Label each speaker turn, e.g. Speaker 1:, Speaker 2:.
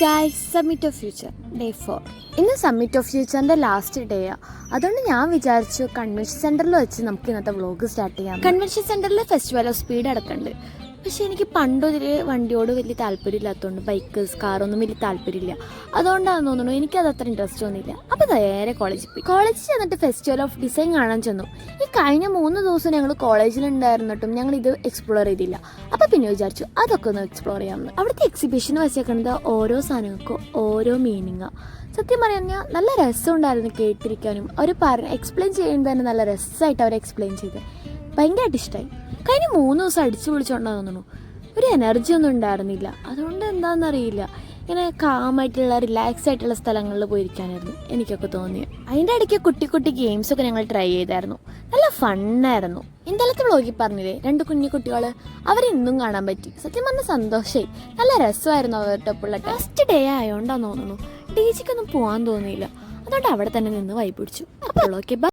Speaker 1: Guys, summit of future day 4. ഇന്ന് summit of ഫ്യൂച്ചറിൻ്റെ last ഡേയാണ്. അതുകൊണ്ട് ഞാൻ വിചാരിച്ചു കൺവെൻഷൻ സെൻറ്ററിൽ വെച്ച് നമുക്ക് ഇന്നത്തെ വ്ളോഗ് സ്റ്റാർട്ട് ചെയ്യാം. കൺവെൻഷൻ സെൻറ്ററിൽ ഫെസ്റ്റിവൽ ഓഫ് സ്പീഡ് അടക്കമുണ്ട്. പക്ഷേ എനിക്ക് പണ്ടൊരു വണ്ടിയോട് വലിയ താല്പര്യമില്ലാത്തതുകൊണ്ട് ബൈക്കേഴ്സ് കാറൊന്നും വലിയ താല്പര്യമില്ല. അതുകൊണ്ടാണെന്ന് തോന്നുന്നു എനിക്കത് അത്ര ഇൻട്രസ്റ്റ് തോന്നിയില്ല. അപ്പോൾ നേരെ കോളേജിൽ പോയി. കോളേജിൽ ചെന്നിട്ട് ഫെസ്റ്റിവൽ ഓഫ് ഡിസൈൻ കാണാൻ ചെന്നു. ഈ കഴിഞ്ഞ 3 ദിവസം ഞങ്ങൾ കോളേജിലുണ്ടായിരുന്നിട്ടും ഞങ്ങൾ ഇത് എക്സ്പ്ലോർ ചെയ്തില്ല. അപ്പോൾ പിന്നെ വിചാരിച്ചു അതൊക്കെ ഒന്ന് എക്സ്പ്ലോർ ചെയ്യാമെന്ന്. അവിടുത്തെ എക്സിബിഷൻ വെച്ചേക്കുന്നത് ഓരോ സാധനങ്ങൾക്കും ഓരോ മീനിങ്ങാണ്. സത്യം പറഞ്ഞാൽ നല്ല രസമുണ്ടായിരുന്നു കേട്ടിരിക്കാനും. അവർ എക്സ്പ്ലെയിൻ ചെയ്യുന്നത് തന്നെ നല്ല രസമായിട്ട് അവർ എക്സ്പ്ലെയിൻ ചെയ്ത് ഭയങ്കരമായിട്ട് ഇഷ്ടമായി. കഴിഞ്ഞ 3 ദിവസം അടിച്ചു പൊളിച്ചോണ്ടാന്ന് തോന്നുന്നു. ഒരു എനർജി ഒന്നും ഉണ്ടായിരുന്നില്ല. അതുകൊണ്ട് എന്താണെന്നറിയില്ല, ഇങ്ങനെ കാമായിട്ടുള്ള റിലാക്സ് ആയിട്ടുള്ള സ്ഥലങ്ങളിൽ പോയിരിക്കാനായിരുന്നു എനിക്കൊക്കെ തോന്നിയത്. അതിൻ്റെ ഇടയ്ക്ക് കുട്ടി കുട്ടി ഗെയിംസൊക്കെ ഞങ്ങൾ ട്രൈ ചെയ്തായിരുന്നു. നല്ല ഫണ്ണായിരുന്നു. ഇന്നലത്തെ വ്ളോഗിൽ പറഞ്ഞില്ലേ 2 കുഞ്ഞു കുട്ടികൾ, അവരിന്നും കാണാൻ പറ്റി. സത്യം പറഞ്ഞാൽ സന്തോഷമായി. നല്ല രസമായിരുന്നു അവരുടെ ഒപ്പമുള്ള. ഫസ്റ്റ് ഡേ ആയതുകൊണ്ടാന്ന് തോന്നുന്നു ഡിജിക്കൊന്നും പോകാൻ തോന്നിയില്ല. അതുകൊണ്ട് അവിടെ തന്നെ നിന്ന് വൈബ് പിടിച്ചു. അപ്പോൾ ഓക്കെ.